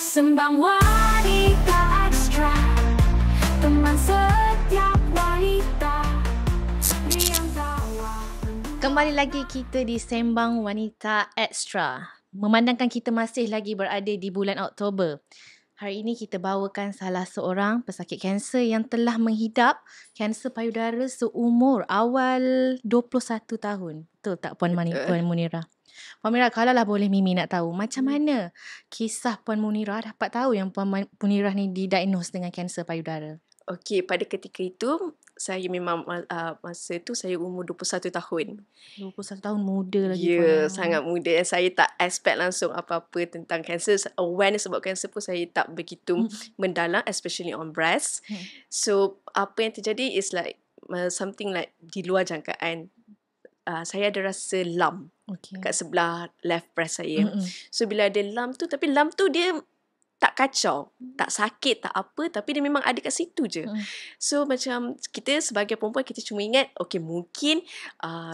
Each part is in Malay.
Sembang Wanita Ekstra, teman setiap wanita yang tawa. Kembali lagi kita di Sembang Wanita Ekstra. Memandangkan kita masih lagi berada di bulan Oktober. Hari ini kita bawakan salah seorang pesakit kanser yang telah menghidap kanser payudara seumur awal 21 tahun. Betul tak Puan Munirah? Puan Munirah, kalaulah boleh Mimi nak tahu macam mana kisah Puan Munirah dapat tahu yang Puan Munirah ni didiagnose dengan kanser payudara? Okey, pada ketika itu saya memang masa tu saya umur 21 tahun. 21 tahun muda lagi. Ya, sangat muda. Saya tak expect langsung apa-apa tentang kanser. Awareness about kanser pun saya tak begitu mendalam, especially on breast. So, apa yang terjadi is like something like di luar jangkaan. Saya ada rasa lump kat sebelah left breast saya. So, bila ada lump tu, tapi lump tu dia tak kacau, tak sakit, tak apa, tapi dia memang ada kat situ je. So macam kita sebagai perempuan, kita cuma ingat okay, mungkin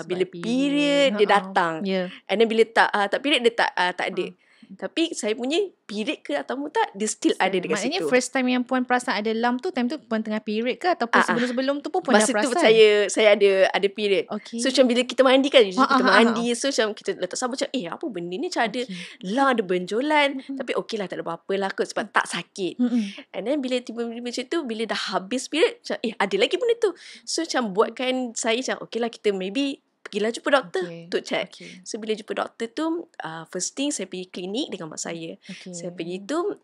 bila period dia datang, and then bila tak period dia tak ada. Tapi saya punya period ke ataupun tak, dia still ada dekat situ. Maknanya first time yang Puan perasan ada lump tu, time tu Puan tengah period ke ataupun sebelum-sebelum tu pun Puan dah perasan? Masa tu saya ada period. So macam bila kita mandi kan, kita mandi, so macam kita letak sabar macam apa benda ni, macam ada lump, ada benjolan, tapi okey lah, tak ada apa-apa lah kot sebab tak sakit. And then bila tiba-tiba macam tu, bila dah habis period, macam ada lagi benda tu. So macam buatkan saya macam okey lah, kita maybe pergilah jumpa doktor untuk check. So bila jumpa doktor tu, first thing saya pergi klinik dengan mak saya. Saya pergi tu,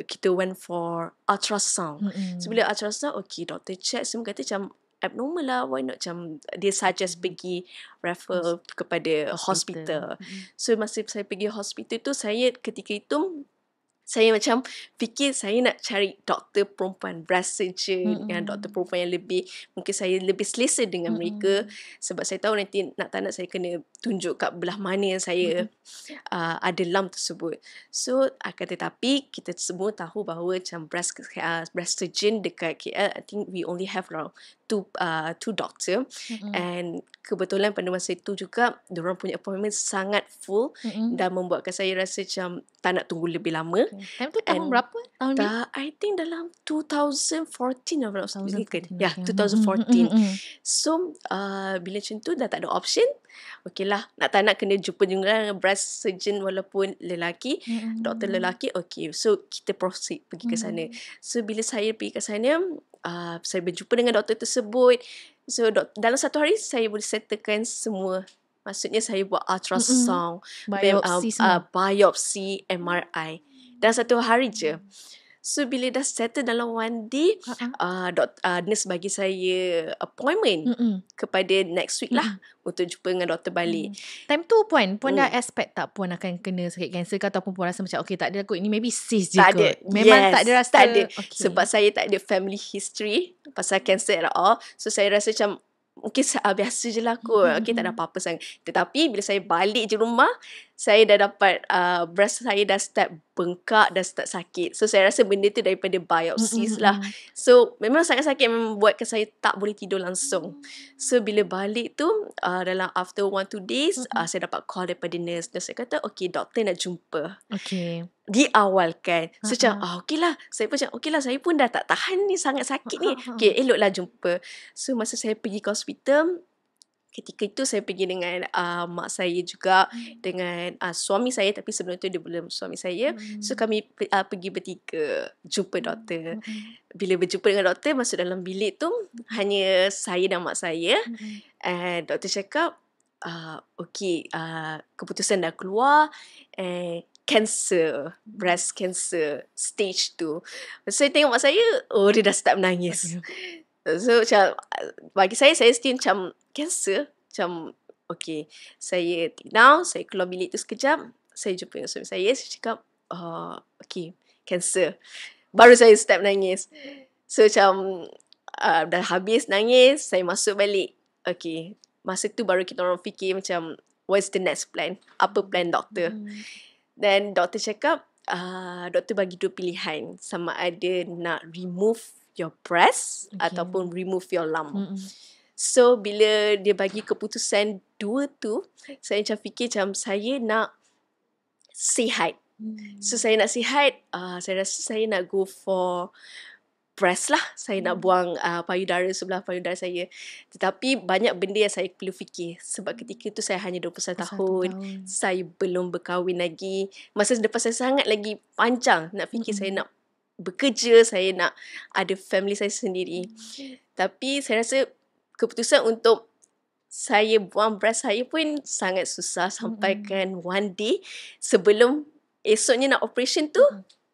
kita went for ultrasound. So bila ultrasound, doktor check, semua kata macam abnormal lah, why not, macam dia suggest pergi refer kepada hospital. So masa saya pergi hospital tu, saya ketika itu saya macam fikir saya nak cari doktor perempuan, breast surgeon, dengan doktor perempuan yang lebih, mungkin saya lebih selesa dengan mereka, sebab saya tahu nanti nak tak nak saya kena tunjuk kat belah mana yang saya ada lump tersebut. So akan tetapi kita semua tahu bahawa macam breast surgeon dekat KL, I think we only have around two doctor, and kebetulan pada masa itu juga diorang punya appointment sangat full, dan membuatkan saya rasa macam tak nak tunggu lebih lama. Time tu tahun berapa? Tahun ni? I think dalam 2014 Ya, 2014. So bila macam tu dah tak ada option, okey lah, nak tak nak kena jumpa dengan breast surgeon walaupun lelaki, doktor lelaki. Okay, so kita proceed pergi ke sana. So bila saya pergi ke sana, saya berjumpa dengan doktor tersebut. So dalam satu hari saya boleh settlekan semua. Maksudnya saya buat ultrasound, biopsi, MRI dalam satu hari je. So bila dah settle dalam one day, nurse bagi saya appointment kepada next week lah, untuk jumpa dengan doktor balik. Time tu Puan dah expect tak Puan akan kena sakit kanser ke, ataupun Puan rasa macam okay, tak ada kot, ini maybe cyst je tak kot? ada. Memang tak ada rasa? Tak ada. Sebab saya tak ada family history pasal kanser at all. So saya rasa macam mungkin biasa je lah kot. Okay, tak ada apa-apa sangat. Tetapi bila saya balik je rumah, saya dah dapat breast saya dah start bengkak, dah start sakit. So saya rasa benda tu daripada biopsis lah. So memang sangat sakit, memang buatkan saya tak boleh tidur langsung. So bila balik tu, dalam after 1-2 days, saya dapat call daripada nurse. Nurse saya kata, okay, doktor nak jumpa. Diawalkan. So macam okey lah. Saya pun macam okey lah, saya pun dah tak tahan ni, sangat sakit ni. Okay, eloklah jumpa. So masa saya pergi ke hospital, ketika itu saya pergi dengan mak saya juga, dengan suami saya, tapi sebelum tu dia belum suami saya. So kami pergi bertiga jumpa doktor. Bila berjumpa dengan doktor, masuk dalam bilik tu hanya saya dan mak saya. And doktor cakap, okay, keputusan dah keluar, cancer, breast cancer stage 2. Saya tengok mak saya, dia dah start menangis. So macam bagi saya still macam cancer, macam okay, saya now saya keluar bilik tu sekejap, saya jumpa dengan suami saya cakap okay, cancer. Baru saya start menangis. So macam dah habis nangis, saya masuk balik. Okay, masa tu baru kita orang fikir macam what's the next plan, apa plan doktor. Dan doktor cakap, doktor bagi 2 pilihan, sama ada nak remove your breast ataupun remove your lump. So bila dia bagi keputusan 2 tu, saya macam fikir macam saya nak sihat. So saya nak sihat, saya rasa saya nak go for breast lah. Saya nak buang payudara sebelah payudara saya. Tetapi banyak benda yang saya perlu fikir. Sebab ketika tu saya hanya 21 tahun. Saya belum berkahwin lagi. Masa depan saya sangat lagi panjang nak fikir. Saya nak bekerja, saya nak ada family saya sendiri. Tapi saya rasa keputusan untuk saya buang breast saya pun sangat susah. Sampaikan one day sebelum esoknya nak operation tu,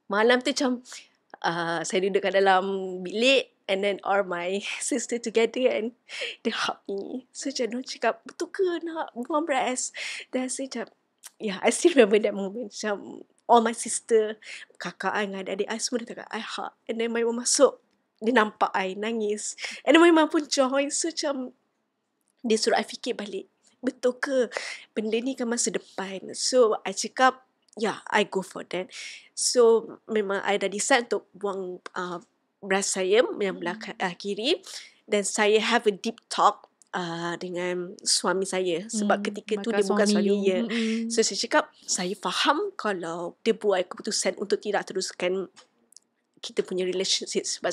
malam tu macam saya duduk kat dalam bilik and then all my sister together and they hug me. So macam dia cakap, betul ke nak buang breast? Dan saya macam, I still remember that moment. Macam all my sister, kakak I dengan adik-adik I semua dia cakap, I hug. And then my mum masuk, dia nampak I nangis. And then my mum pun join. So macam dia suruh I fikir balik, betul ke benda ni kan masa depan? So I cakap, I go for that. So memang I dah decide untuk buang breast saya yang belah kiri. Dan saya have a deep talk dengan suami saya. Sebab ketika tu dia bukan suami dia. So saya cakap, saya faham kalau dia buat keputusan untuk tidak teruskan kita punya relationship. Sebab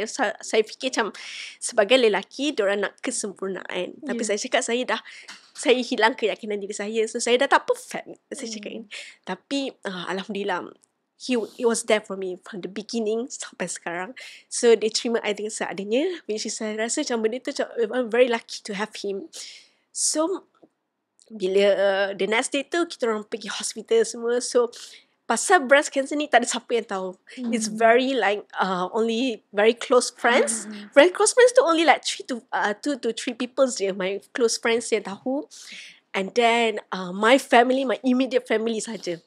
saya fikir macam sebagai lelaki, diorang nak kesempurnaan. Tapi saya cakap saya hilang keyakinan diri saya. So saya dah tak perfect. Saya cakap ini. Tapi Alhamdulillah, he was there for me from the beginning sampai sekarang. So dia terima I dengan seadanya, which is saya rasa macam benda tu I'm very lucky to have him. So bila the next day tu kita orang pergi hospital semua. So pasal breast cancer ni tak ada siapa yang tahu. It's very like only very close friends. Very close friends tu only like 2 to 3 people je, my close friends yang tahu. And then my family, my immediate family saja.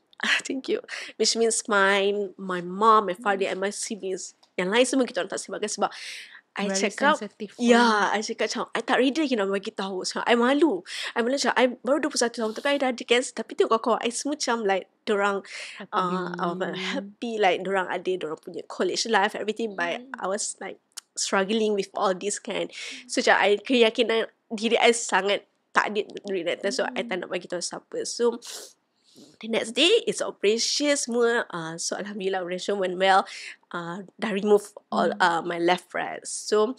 Thank you. Which means my mom, my father and my siblings. Yang lain semua kita orang tak sebabkan sebab I cakap, I cakap macam I tak ready lagi nak bagi tahu. So, I malu. I macam I baru 21 tahun tapi I dah ada cancer. Tapi tengok kawan I semua macam like dorang happy, like dorang ada dorang punya college life, everything. But I was like struggling with all this kan. So macam I keyakinan diri I sangat tak ada during that time. So I tak nak bagi tahu siapa. So the next day it's operation semua. So Alhamdulillah operation went well. Dah remove all my left breast. So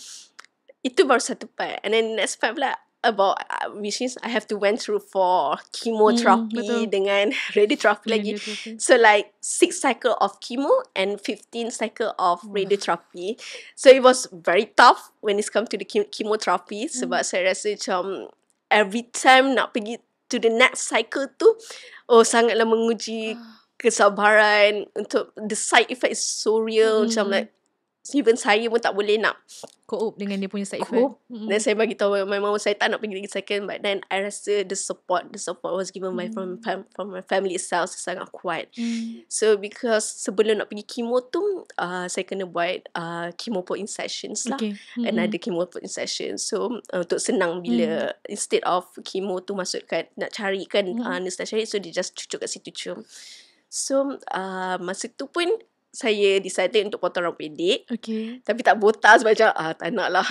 itu baru satu part. And then next part pula about which is I have to went through for chemotherapy dengan radiotherapy lagi. So like 6 cycle of chemo and 15 cycle of radiotherapy. So it was very tough when it's come to the chemotherapy. Sebab saya rasa macam every time nak pergi to the next cycle tu, sangatlah menguji kesabaran. Untuk the side effect is so real. Macam like even saya pun tak boleh nak cope dengan dia punya side effect. Dan saya bagi tahu my mom saya tak nak pergi lagi second. But then I rasa the support was given from my family itself sangat kuat. So because sebelum nak pergi chemo tu saya kena buat chemo put injections lah. And ada chemo put injections. So untuk senang bila instead of chemo tu masukkan nak carikan nurse nak cari, so dia just cucuk kat situ cium. So masa tu pun saya decided untuk potong rambut pendek. Tapi tak botak sebab macam tak nak lah.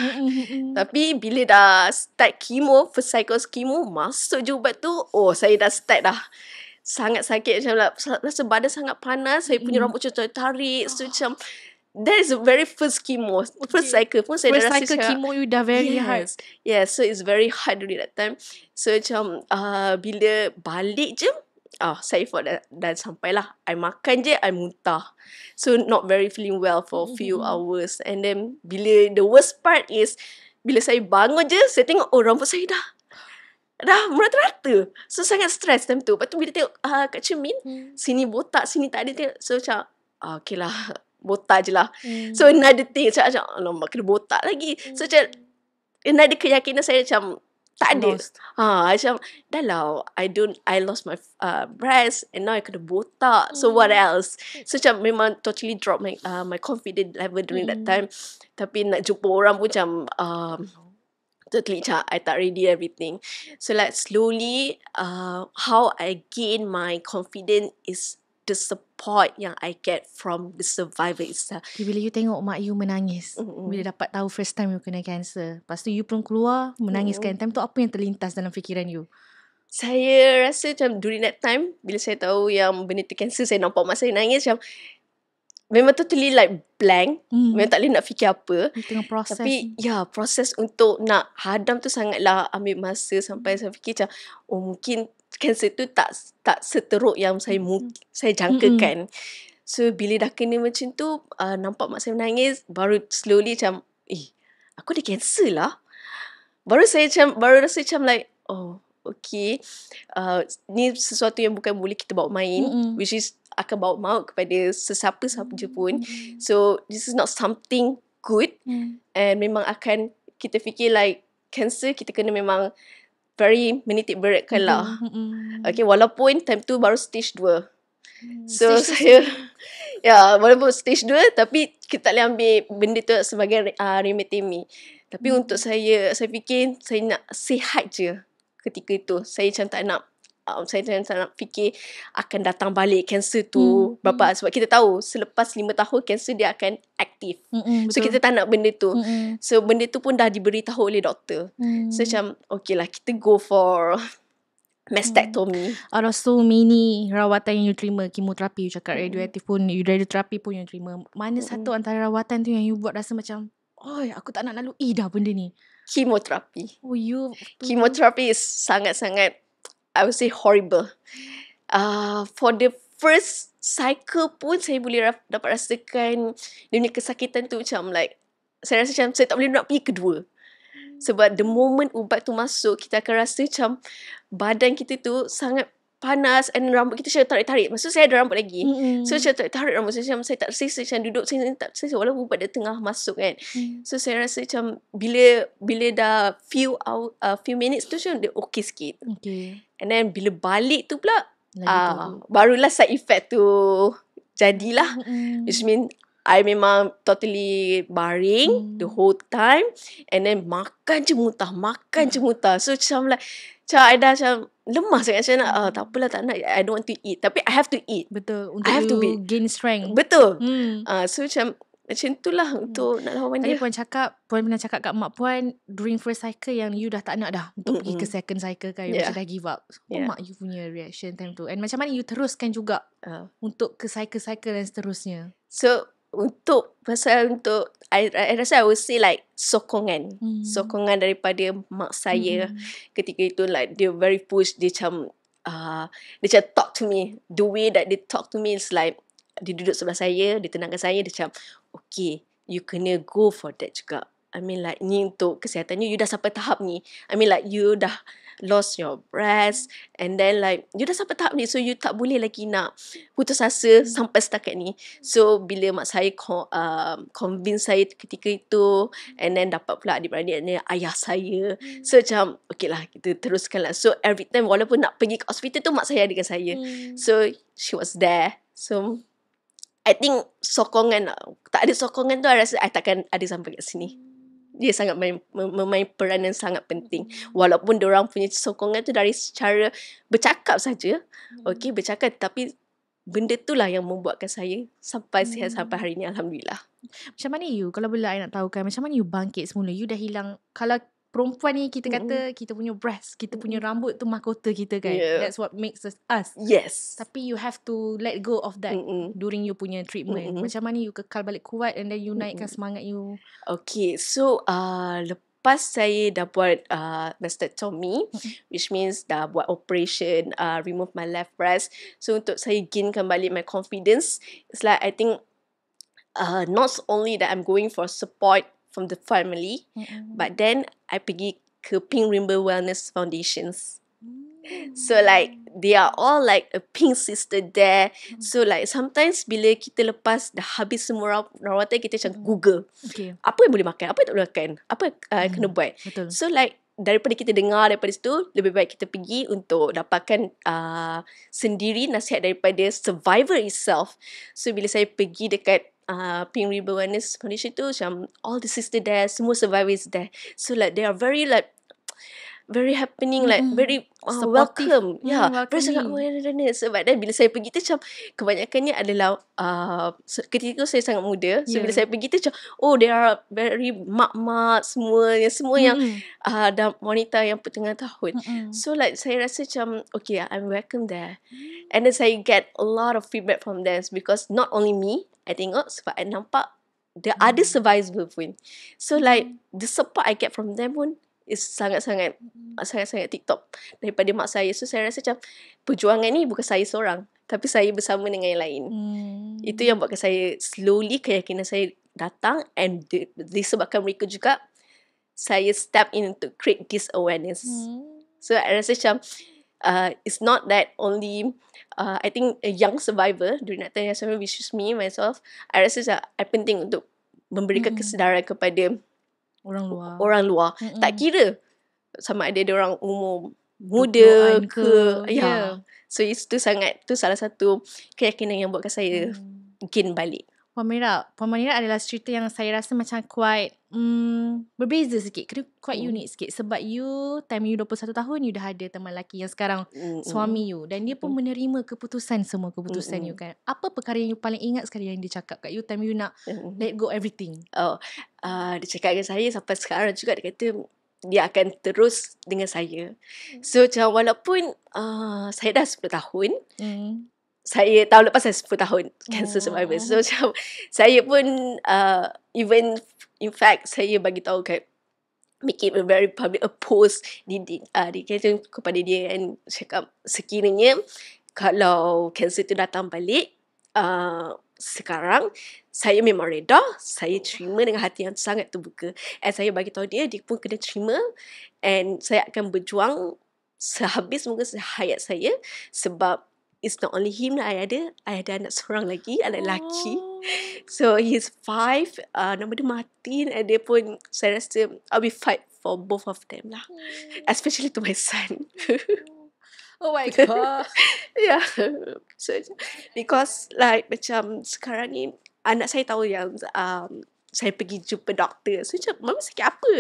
Tapi bila dah start chemo, first cycle chemo, masuk je ubat tu, saya dah start dah sangat sakit. Macam lah, rasa badan sangat panas. Saya punya rambut macam tarik. So macam that is the very first chemo. First cycle pun saya dah rasa first cycle chemo you dah very hard. Yes, so it's very hard during that time. So macam bila balik je, saya for dah sampailah. I makan je, I muntah. So not very feeling well for a few hours. And then bila the worst part is bila saya bangun je, saya tengok rambut saya dah merata-rata. So sangat stress time tu. Lepas tu bila tengok kat cermin, sini botak, sini tak ada. So macam okay lah, botak je lah. So another thing, macam alamak kena botak lagi. So macam another keyakinan saya macam tak ada. Macam dah lah, I lost my breast and now I kena botak. So what else? So macam memang totally drop my confidence level during that time. Tapi nak jumpa orang pun macam totally macam I tak ready everything. So like slowly how I gain my confidence is the support yang I get from the survivor itself. Bila you tengok mak you menangis, bila dapat tahu first time you kena cancer, lepas tu you pun keluar menangis kan, time tu apa yang terlintas dalam fikiran you? Saya rasa macam during that time, bila saya tahu yang benda tu cancer, saya nampak mak saya nangis macam memang totally like blank. Memang tak boleh nak fikir apa. Tengah proses. Tapi proses untuk nak hadam tu sangatlah ambil masa sampai saya fikir macam mungkin cancer tu tak seteruk yang saya jangkakan. So bila dah kena macam tu, nampak mak saya menangis, baru slowly macam aku ada cancer lah. Baru rasa macam like okay, ni sesuatu yang bukan boleh kita bawa main, which is akan bawa maut kepada sesiapa je pun. So this is not something good, and memang akan kita fikir like cancer kita kena memang very menitik beratkan lah. Okay, walaupun time tu baru stage 2. So saya walaupun stage 2, tapi kita tak boleh ambil benda tu sebagai remeh-temeh. Tapi untuk saya fikir saya nak sihat je ketika itu. Saya macam tak nak fikir akan datang balik cancer tu berapa. Sebab kita tahu selepas 5 tahun cancer dia akan aktif. So kita tak nak benda tu. So benda tu pun dah diberitahu oleh doktor. So macam okay lah, kita go for mastectomy. Out of so many rawatan yang you terima, kemoterapi you cakap, radioaktif pun, radioterapi pun you terima, mana satu antara rawatan tu yang you buat rasa macam aku tak nak lalui dah benda ni? Kemoterapi. Kemoterapi is sangat-sangat, I would say, horrible. For the first cycle pun saya boleh dapat rasakan dia punya kesakitan tu macam like, saya rasa macam saya tak boleh nak pergi kedua. Sebab the moment ubat tu masuk, kita akan rasa macam badan kita tu sangat panas, and rambut kita macam tarik-tarik. Maksud saya ada rambut lagi. So macam tarik-tarik rambut saya, macam saya tak selesa, macam duduk saya tak selesa walaupun ubat dia tengah masuk kan. So saya rasa macam bila dah few minutes tu macam dia okay sikit. And then bila balik tu pula barulah side effect tu jadilah. Which mean I memang totally baring the whole time, and then makan je muntah. So macam like I dah macam lemah sangat, macam nak tak apalah, tak nak, I don't want to eat, tapi I have to eat. Betul, untuk I have to gain strength. Betul. So macam tu lah untuk nak lawan dia. Tadi Puan pernah cakap kat mak Puan during first cycle yang you dah tak nak dah untuk pergi ke second cycle kan, you macam dah give up. So mak you punya reaction time tu, and macam mana you teruskan juga untuk ke cycle-cycle dan seterusnya? So untuk I rasa I would say like sokongan daripada mak saya ketika itu, like dia very push. Dia macam talk to me, the way that they talk to me is like dia duduk sebelah saya, dia tenangkan saya, dia macam okay, you kena go for that juga. I mean like ni untuk kesihatan you dah sampai tahap ni. I mean like you dah lost your breast, and then like you dah sampai tahap ni, so you tak boleh lagi nak putus asa sampai setakat ni. So bila mak saya convince saya ketika itu, and then dapat pula adik-beradik ni ayah saya, so macam okay lah, kita teruskan lah. So every time walaupun nak pergi ke hospital tu, mak saya ada dengan saya. So she was there. So I think sokongan, tak ada sokongan tu I rasa I takkan ada sampai kat sini. Dia sangat memain peranan sangat penting. Walaupun diorang punya sokongan tu dari secara bercakap saja. Okay, bercakap, tapi benda tu lah yang membuatkan saya sampai sihat sampai hari ni, alhamdulillah. Macam mana you, kalau boleh I nak tahu kan, macam mana you bangkit semula? You dah hilang, kalau perempuan ni kita kata kita punya breast, kita punya rambut tu mahkota kita kan. That's what makes us. Yes. Tapi you have to let go of that during you punya treatment. Macam mana you kekal balik kuat, and then you naikkan semangat you? Okay, so lepas saya dah buat mastectomy, which means dah buat operation, remove my left breast. So untuk saya gainkan balik my confidence, it's like I think not only that I'm going for support from the family, but then I pergi ke Pink Rainbow Wellness Foundations. So like they are all like a pink sister there. So like sometimes bila kita lepas dah habis semua rawatan, kita macam Google, apa yang boleh makan, apa yang tak boleh makan, apa kena buat. Betul. So like daripada kita dengar daripada situ, lebih baik kita pergi untuk dapatkan sendiri nasihat daripada survivor itself. So bila saya pergi dekat Pink Rainbow Wellness Foundation tu, macam all the sister there, semua survivors there. So like they are very like very happening, like very Supportive. welcome. Yeah, very sangat Welcoming. moderna. Sebab dan bila saya pergi tu macam kebanyakannya adalah ketika tu saya sangat muda. So bila Yeah. saya pergi tu macam they are very mak-mak semua yang dah wanita yang pertengahan tahun. So like saya rasa macam okay, I'm welcome there. And then saya get a lot of feedback from them because not only me, I tengok sebab I nampak the other survivor pun. So like the support I get from them pun is sangat-sangat TikTok daripada mak saya. So saya rasa macam perjuangan ni bukan saya seorang, tapi saya bersama dengan yang lain. Itu yang buatkan saya slowly keyakinan saya datang, and disebabkan mereka juga saya step in to create this awareness. So I rasa macam it's not that only I think a young survivor during that time which is me myself, I rasa macam penting untuk memberikan kesedaran kepada orang luar. Tak kira sama ada dia orang umur muda ke. Ya. So itu salah satu keyakinan yang buatkan saya gain balik. Puan Mira adalah cerita yang saya rasa macam quite berbeza sikit, quite unik sikit. Sebab you, time you 21 tahun, you dah ada teman lelaki yang sekarang suami you, dan dia pun menerima semua keputusan you kan. Apa perkara yang you paling ingat sekali yang dia cakap kat you time you nak let go everything? Dia cakap dengan saya sampai sekarang juga, dia kata dia akan terus dengan saya. So macam walaupun saya dah 10 tahun, saya tahun lepas saya 10 tahun cancer survivor. So macam saya pun even in fact saya bagi tahu make it a very public post di kepada dia, and cakap sekiranya kalau cancer tu datang balik sekarang, saya memang reda, saya terima dengan hati yang sangat terbuka, and saya bagi tahu dia pun kena terima, and saya akan berjuang sehabis mungkin hayat saya, sebab it's not only him lah I ada anak seorang lagi, anak lelaki. So he's 5, nama dia Martin, and dia pun saya rasa I will fight for both of them lah, especially to my son. Oh my god. Yeah. So because like macam sekarang ni anak saya tahu yang saya pergi jumpa doktor. So macam mama sakit apa?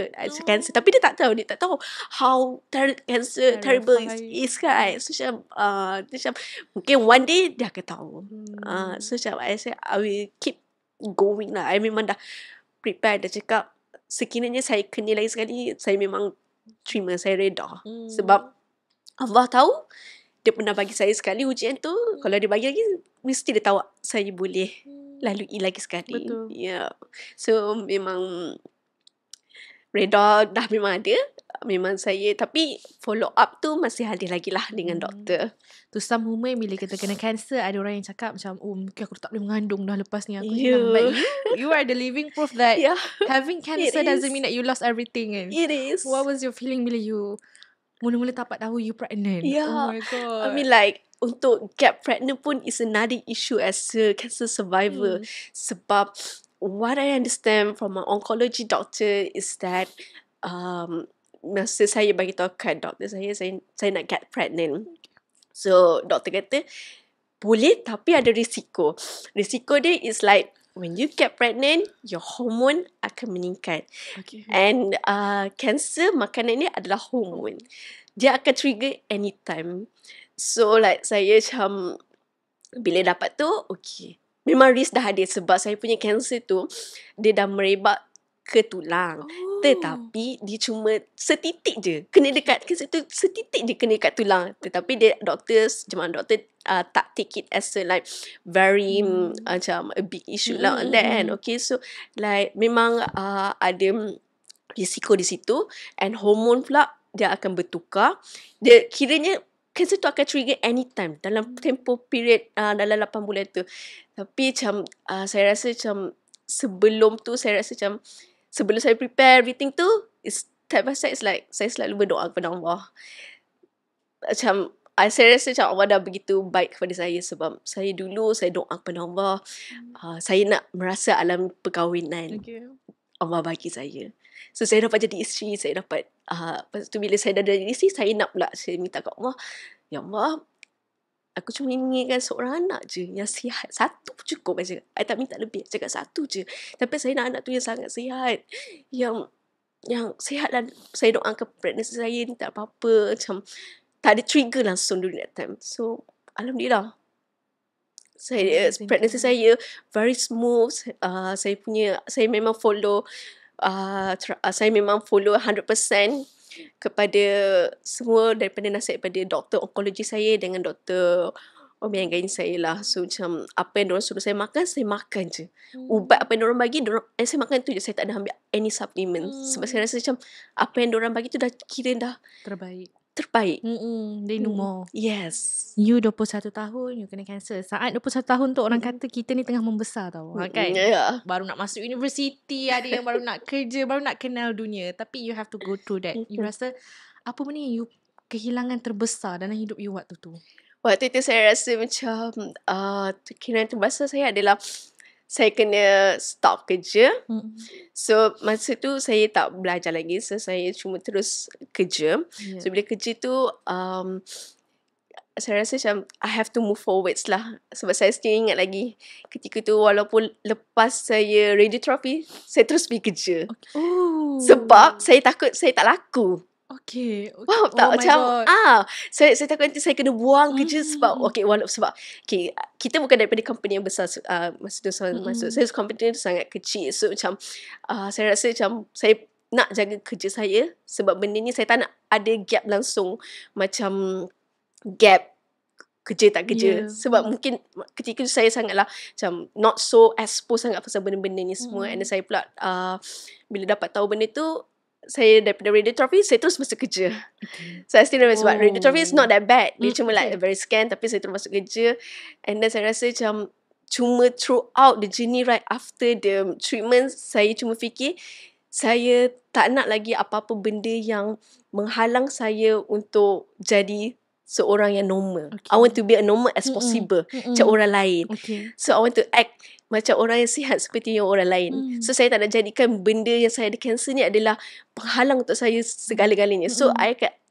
Cancer. Tapi dia tak tahu how terrible is kan. So macam mungkin one day dia akan tahu. So macam I will keep going lah. I memang dah prepare, dah cakap sekiranya saya kena lagi sekali, saya memang terima, saya reda. Sebab Allah tahu, dia pernah bagi saya sekali ujian tu. Kalau dia bagi lagi, mesti dia tahu saya boleh lalui lagi sekali. Betul. Yeah. So memang reda dah memang ada. Memang saya, tapi follow up tu masih ada lagi lah dengan doktor. To some women, bila kita kena cancer, ada orang yang cakap macam, mungkin aku tak boleh mengandung dah lepas ni, aku hilang. But you are the living proof that having cancer doesn't mean that you lost everything kan. It is. What was your feeling bila you mula-mula dapat tahu you pregnant? Oh my god. I mean like, untuk get pregnant pun is another issue as a cancer survivor. Sebab what I understand from my oncology doctor is that masa saya bagi tahu kat doktor saya nak get pregnant. So doktor kata boleh, tapi ada risiko. Risiko dia is like when you get pregnant, your hormone akan meningkat. Okay. And cancer makanan ni adalah hormon. Dia akan trigger anytime. So like saya macam bila dapat tu, okay, memang risk dah ada sebab saya punya cancer tu dia dah merebak ke tulang. Tetapi dia cuma setitik je kena dekat cancer tu, setitik je kena dekat tulang. Tetapi jemaah doktor tak take it as a like very macam a big issue lah on that kan. Okay, so like memang ada risiko di situ, and hormon pula dia akan bertukar. Dia kiranya cancer tu akan trigger anytime dalam tempoh period dalam 8 bulan tu. Tapi macam saya rasa macam sebelum tu, saya rasa macam sebelum saya prepare everything tu, step by step, like saya selalu berdoa kepada Allah. Macam saya rasa macam Allah dah begitu baik kepada saya, sebab saya dulu saya doa kepada Allah, saya nak merasa alam perkahwinan. Allah bagi saya. So saya dapat jadi isteri, saya dapat lepas tu bila saya dah jadi isteri, saya nak pula, saya minta kat Allah, ya Allah, aku cuma inginkan seorang anak je yang sihat. Satu pun cukup. I tak minta lebih. Cakap satu je. Tapi saya nak anak tu yang sangat sihat, yang yang sihat lah. Saya doakan pregnancy saya ni tak apa-apa. Macam tak ada trigger langsung during that time. So alhamdulillah. Pregnancy saya very smooth. Saya memang follow saya memang follow 100% kepada semua daripada nasihat daripada doktor onkologi saya dengan doktor OB/GYN saya lah. So macam apa yang diorang suruh saya makan je. Ubat apa yang diorang bagi, saya makan tu je. Saya tak ada ambil any supplement. Sebab saya rasa macam apa yang diorang bagi tu dah kira dah terbaik. They know more. Yes. You 21 tahun, you kena cancer. Saat 21 tahun tu orang kata kita ni tengah membesar tau. Kan? Yeah. Baru nak masuk universiti, ada yang baru nak kerja, baru nak kenal dunia. Tapi you have to go through that. You rasa apa benda yang you kehilangan terbesar dalam hidup you waktu tu? Waktu itu saya rasa macam kehilangan terbesar saya adalah saya kena stop kerja. So masa tu saya tak belajar lagi. So saya cuma terus kerja. So bila kerja tu saya rasa macam I have to move forwards lah. Sebab saya still ingat lagi ketika tu walaupun lepas saya radiotherapy, saya terus pergi kerja. Sebab saya takut saya tak laku. Okay. Faham tak? Macam saya takut nanti saya kena buang kerja sebab kita bukan daripada company yang besar masa tu masuk. Saya company tu sangat kecil. So macam saya rasa macam saya nak jaga kerja saya sebab benda ni saya tak nak ada gap langsung macam gap kerja tak kerja. Sebab mungkin ketika tu saya sangatlah macam not so exposed sangat pasal benda-benda ni semua. And saya pula bila dapat tahu benda tu, saya daripada radiotherapy saya terus masuk kerja. So I still remember sebab radiotherapy is not that bad. Dia cuma like very scan, tapi saya terus masuk kerja. And then saya rasa macam cuma throughout the journey right after the treatment, saya cuma fikir saya tak nak lagi apa-apa benda yang menghalang saya untuk jadi seorang yang normal. I want to be as normal as possible macam orang lain. So I want to act macam orang yang sihat seperti yang orang lain. So saya tak nak jadikan benda yang saya ada cancer ni adalah penghalang untuk saya segala-galanya. So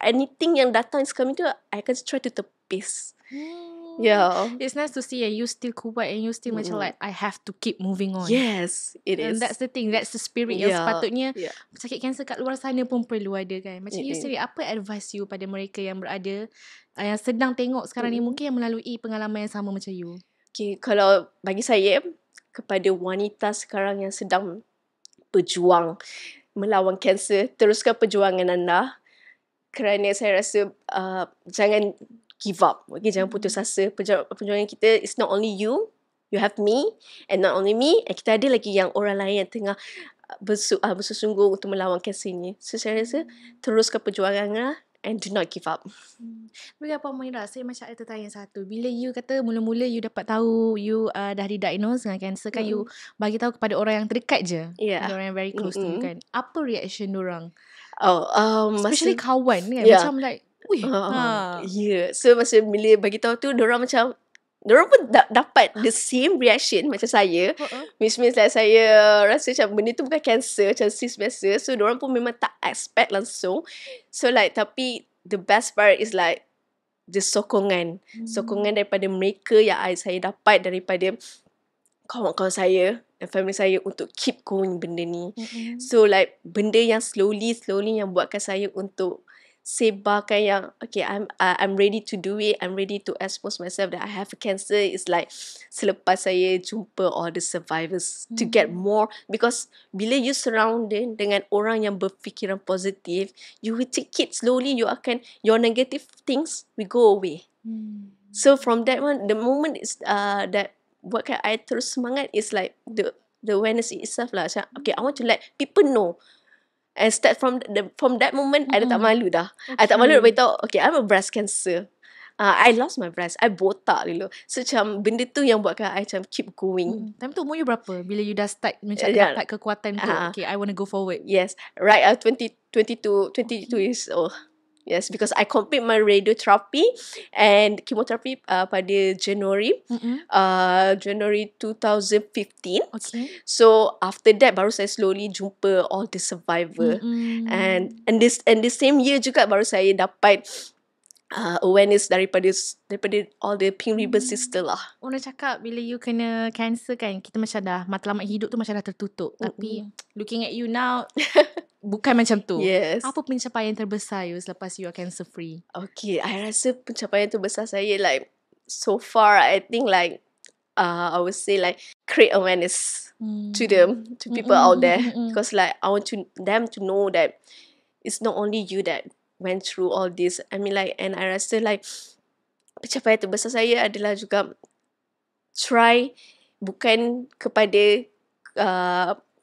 anything yang datang sekarang tu I akan try to tepis. Yeah. It's nice to see you still kuat and you still macam like I have to keep moving on. Yes, it is. And that's the thing, that's the spirit yang sepatutnya pesakit kanser kat luar sana pun perlu ada kan. Macam you sendiri, apa advice you pada mereka yang berada yang sedang tengok sekarang ni, mungkin yang melalui pengalaman yang sama macam you? Okay, kalau bagi saya, kepada wanita sekarang yang sedang berjuang melawan kanser, teruskan perjuangan anda. Kerana saya rasa jangan give up. Okay, jangan putus asa. Perjuangan kita is not only you have me, and not only me, and kita ada lagi yang orang lain yang tengah bersungguh untuk melawan kanser ni. So saya rasa teruskan perjuangan anda and do not give up. Berapa Maira, saya macam ada tertanya satu. Bila you kata mula-mula you dapat tahu you dah didiagnose dengan kanser kan, you bagi tahu kepada orang yang terdekat je. Orang yang very close to you kan. Apa reaction diorang? Especially kawan kan. Macam like, So masa bila bagi tahu tu, diorang pun dapat the same reaction macam saya. Which means like saya rasa macam benda tu bukan cancer, macam cyst biasa. So diorang pun memang tak expect langsung. So like, tapi the best part is like the sokongan. Sokongan daripada mereka yang saya dapat daripada kawan-kawan saya dan family saya untuk keep going benda ni. So like benda yang slowly yang buatkan saya untuk sebarkan yang okay, I'm ready to do it, I'm ready to expose myself that I have a cancer. It's like selepas saya jumpa all the survivors to get more, because bila you surrounded dengan orang yang berfikiran positif, you will take it slowly, your negative things will go away. So from that one, the moment is that buatkan I terus semangat is like the awareness itself lah. Okay, I want to let people know. And start from that moment, I dah tak malu dah. I tak malu nak beritahu, okay, I'm a breast cancer. I lost my breast. I botak dulu. So macam benda tu yang buatkan I macam keep going. Time tu umur you berapa? Bila you dah start macam dapat kekuatan tu, okay, I want to go forward. Yes. Right, 22 years old. Yes, because I complete my radiotherapy and chemotherapy pada January 2015. Okay. So after that baru saya slowly jumpa all the survivor. And the same year juga baru saya dapat awareness daripada all the Pink Ribbon sister lah. Orang cakap bila you kena cancer kan, kita macam dah matlamat hidup tu macam dah tertutup. Tapi looking at you now, bukan macam tu. Yes. Apa pencapaian terbesar you selepas you are cancer free? Okay, I rasa pencapaian terbesar saya like so far I think like I would say like create awareness to people out there, because like I want them to know that it's not only you that went through all this. I mean like, and I rasa like pencapaian terbesar saya adalah juga try bukan kepada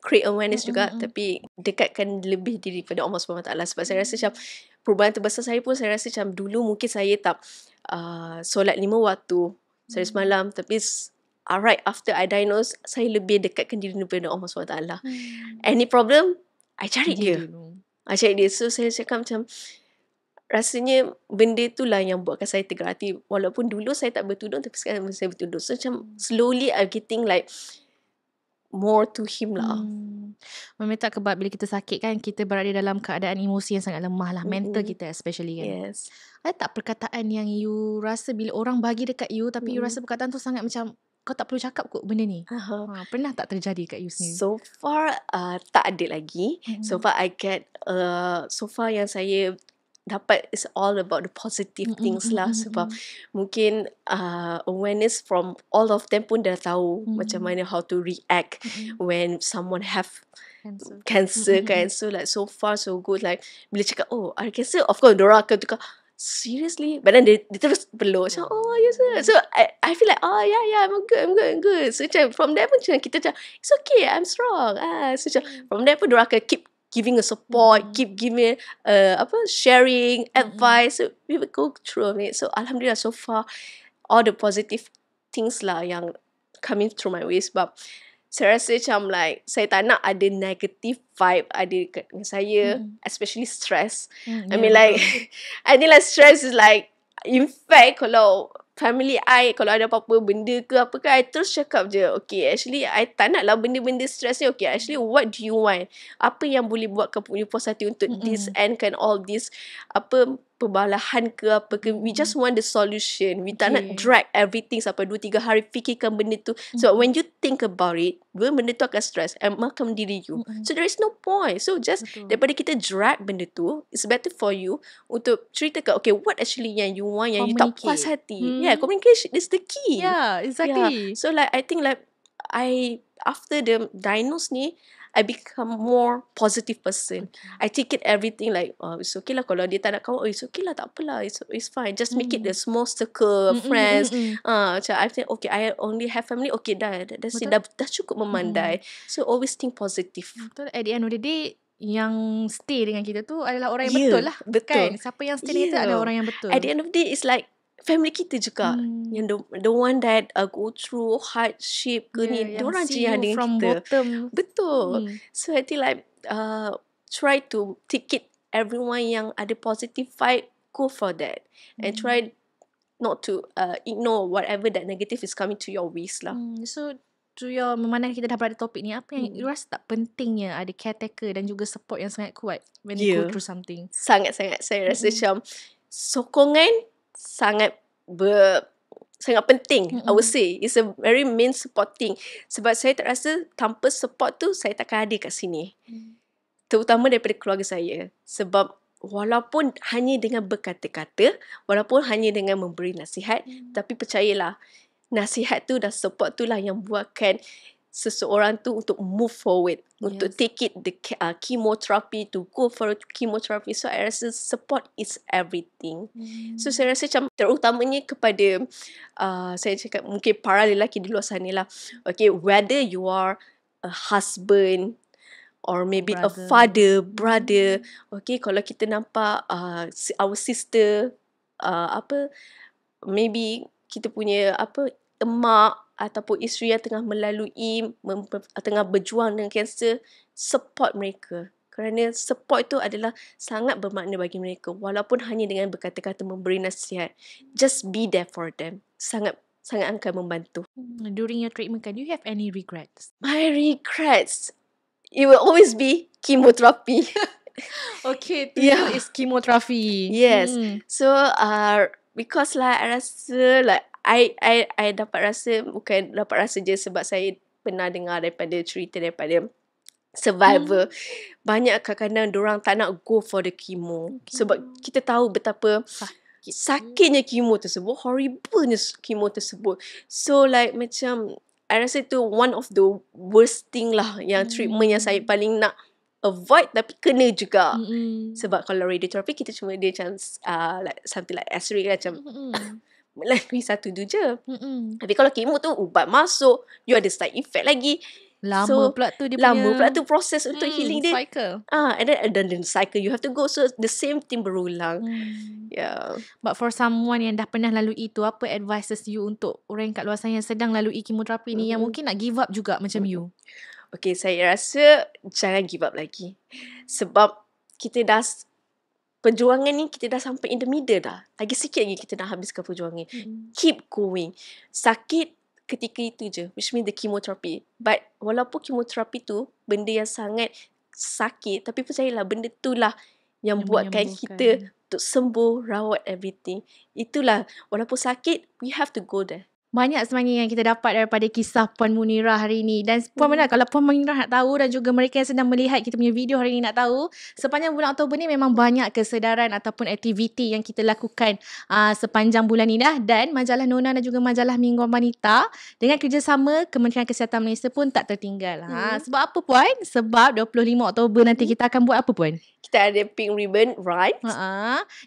create awareness juga, tapi dekatkan lebih diri pada Allah SWT. Sebab saya rasa macam perubahan terbesar saya pun, saya rasa macam dulu mungkin saya tak solat 5 waktu sehari semalam, tapi right after I diagnosed, saya lebih dekatkan diri daripada Allah SWT. Any problem, I cari dia. I cari dia. So saya cakap macam, rasanya benda itulah yang buatkan saya tegar hati. Walaupun dulu saya tak bertudung, tapi sekarang saya bertudung. So macam slowly I'm getting like more to him lah. Memang tak kebab bila kita sakit kan, kita berada dalam keadaan emosi yang sangat lemah lah. Mental kita especially kan. Yes. Ada tak perkataan yang you rasa bila orang bagi dekat you, tapi you rasa perkataan tu sangat macam kau tak perlu cakap kot benda ni? Pernah tak terjadi kat you sendiri? So far tak ada lagi. So far I get so far yang saya dapat is all about the positive things lah. Sebab mungkin awareness from all of them pun dah tahu macam mana how to react when someone have cancer kan. So like so far so good. Like bila cakap ada cancer, of course diorang akan tukar, seriously? But then dia terus peluk macam, yes sir. So I feel like, yeah, I'm good. So macam from there pun macam kita macam, it's okay, I'm strong. So macam from there pun diorang akan keep giving a support, keep giving sharing, advice. So we will go through it. So alhamdulillah so far all the positive things lah yang coming through my way. Sebab saya rasa macam like saya tak nak ada negative vibe ada kat saya, especially stress. I mean like I think like stress is like, in fact kalau family I, kalau ada apa-apa benda ke apa ke, I terus cakap je, okay actually I tak nak lah benda-benda stress ni. Okay actually what do you want? Apa yang boleh buat kau punya puas hati untuk this end kan, all this perbalahan ke apa ke. We just want the solution. We tak nak drag everything sampai 2-3 hari fikirkan benda tu. So when you think about it, benda tu akan stress and makan diri you. So there is no point. So just daripada kita drag benda tu, it's better for you untuk ceritakan, okay what actually yang you want, yang you tak puas hati. Yeah, communication is the key. Yeah, exactly. So like I think like after the diagnose ni, I become more positive person. I take it everything like, it's okay lah kalau dia tak nak kawan, it's okay lah, tak apalah, it's fine. Just make it the small circle, friends. Macam I think, okay, I only have family, okay dah cukup memandai. So always think positive. Betul. At the end of the day, yang stay dengan kita tu adalah orang yang betul lah. Betul. Kan? Siapa yang stay dengan kita adalah orang yang betul. At the end of the day, it's like family kita juga. Yang the one that go through hardship ke ni, diorang je yang dengan from kita. Bottom. Betul. So I think like try to take it, everyone yang ada positive vibe, go for that. And try not to ignore whatever that negative is coming to your ways lah. So to your, memandang kita dah berada topik ni, apa yang you rasa tak pentingnya ada caretaker dan juga support yang sangat kuat when you go through something? Sangat-sangat. Saya rasa macam sokongan sangat penting. I would say it's a very main supporting. Sebab saya tak rasa tanpa support tu saya takkan ada kat sini. Terutama daripada keluarga saya. Sebab walaupun hanya dengan berkata-kata, walaupun hanya dengan memberi nasihat, tapi percayalah, nasihat tu dan support tu lah yang buatkan seseorang tu untuk move forward, untuk take it the chemotherapy, to go for chemotherapy. So I rasa support is everything. So saya rasa macam terutamanya kepada saya cakap mungkin para lelaki di luar sana lah. Okay, whether you are a husband or maybe a father, brother. Okay, kalau kita nampak our sister, maybe kita punya emak ataupun isteri yang tengah melalui, tengah berjuang dengan kanser, support mereka. Kerana support itu adalah sangat bermakna bagi mereka. Walaupun hanya dengan berkata-kata, memberi nasihat. Just be there for them. Sangat akan membantu. During your treatment, do you have any regrets? My regrets, it will always be chemotherapy. Okay, itu is chemotherapy. Yes. So, because like I rasa like I dapat rasa, bukan dapat rasa je sebab saya pernah dengar cerita daripada survivor. Banyak kadang-kadang diorang tak nak go for the chemo. Sebab kita tahu betapa sakitnya chemo tersebut, horriblenya chemo tersebut. So like macam I rasa tu one of the worst thing lah yang treatment yang saya paling nak avoid tapi kena juga. Sebab kalau radiotherapy kita cuma dia macam like something like X-ray macam melalui satu tu je. Tapi kalau chemo tu ubat masuk, you ada side effect lagi. Lama pula tu dia punya. Lama pula tu proses untuk healing dia. Cycle. And then the cycle you have to go. So the same thing berulang. Yeah. But for someone yang dah pernah lalui itu, apa advices you untuk orang kat luar sana yang sedang lalui kemoterapi ni yang mungkin nak give up juga macam you? Okay, saya rasa jangan give up lagi. Sebab kita dah perjuangan ni kita dah sampai in the middle dah. Lagi sikit lagi kita nak habiskan perjuangan. Keep going. Sakit ketika itu je, which means the chemotherapy. But walaupun chemoterapi tu benda yang sangat sakit, tapi percayalah benda tu lah yang buatkan kita untuk sembuh, rawat everything. Itulah, walaupun sakit, we have to go there. Banyak sebenarnya yang kita dapat daripada kisah Puan Munirah hari ni. Dan Puan Munirah, kalau Puan Munirah nak tahu dan juga mereka yang sedang melihat kita punya video hari ni nak tahu, sepanjang bulan Oktober ni memang banyak kesedaran ataupun aktiviti yang kita lakukan sepanjang bulan ni dah. Dan majalah Nona dan juga majalah Mingguan Wanita dengan kerjasama Kementerian Kesihatan Malaysia pun tak tertinggal. Sebab apa Puan? Sebab 25 Oktober nanti kita akan buat apa Puan? Kita ada Pink Ribbon Ride.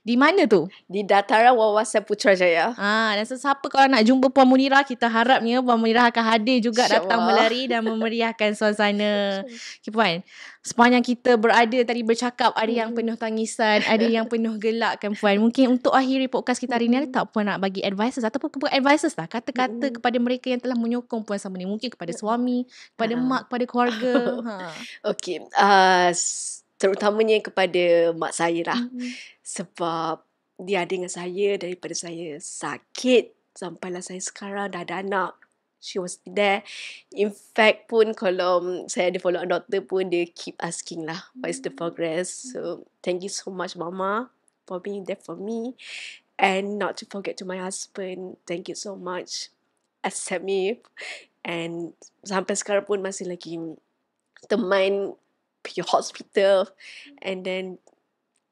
Di mana tu? Di Dataran Wawasan Putrajaya. Dan sesiapa kalau nak jumpa Puan Munirah, kita harapnya Puan Munirah akan hadir juga datang melari dan memeriahkan suasana. Okay, Puan, sepanjang kita berada tadi bercakap, ada yang penuh tangisan, ada yang penuh gelak kan Puan. Mungkin untuk akhiri podcast kita hari ni, ada tak Puan nak bagi advices ataupun advices lah, kata-kata kepada mereka yang telah menyokong Puan sama ni. Mungkin kepada suami, kepada mak, kepada keluarga. Okay, terutamanya kepada mak saya lah. Sebab dia ada dengan saya daripada saya sakit sampailah saya sekarang dah ada anak. She was there. In fact pun kalau saya ada follow up doctor pun dia keep asking lah what is the progress. So thank you so much Mama for being there for me. And not to forget to my husband, thank you so much accept me. And sampai sekarang pun masih lagi teman pergi hospital. And then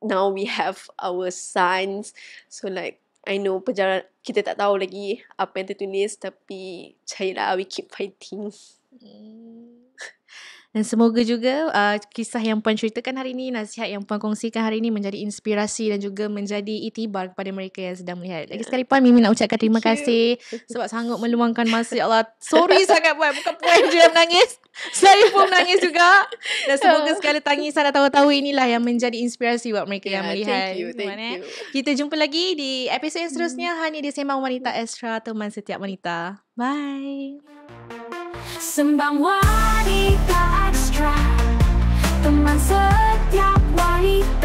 now we have our sons. So like I know perjalanan kita tak tahu lagi apa yang tertulis, tapi percayalah we keep fighting. Dan semoga juga kisah yang Puan ceritakan hari ini, nasihat yang Puan kongsikan hari ini menjadi inspirasi dan juga menjadi itibar kepada mereka yang sedang melihat. Lagi sekali Puan, Mimi nak ucapkan terima kasih sebab sanggup meluangkan masa. Ya Allah, sorry sangat Puan, bukan Puan je yang menangis, saya pun menangis juga. Dan semoga segala tangisan dan tawa-tawa inilah yang menjadi inspirasi buat mereka yang melihat. Thank you. Kita jumpa lagi di episod yang seterusnya hanya di Sembang Wanita Extra, teman setiap wanita. Bye. Sembang Wanita Extra, teman setiap wanita.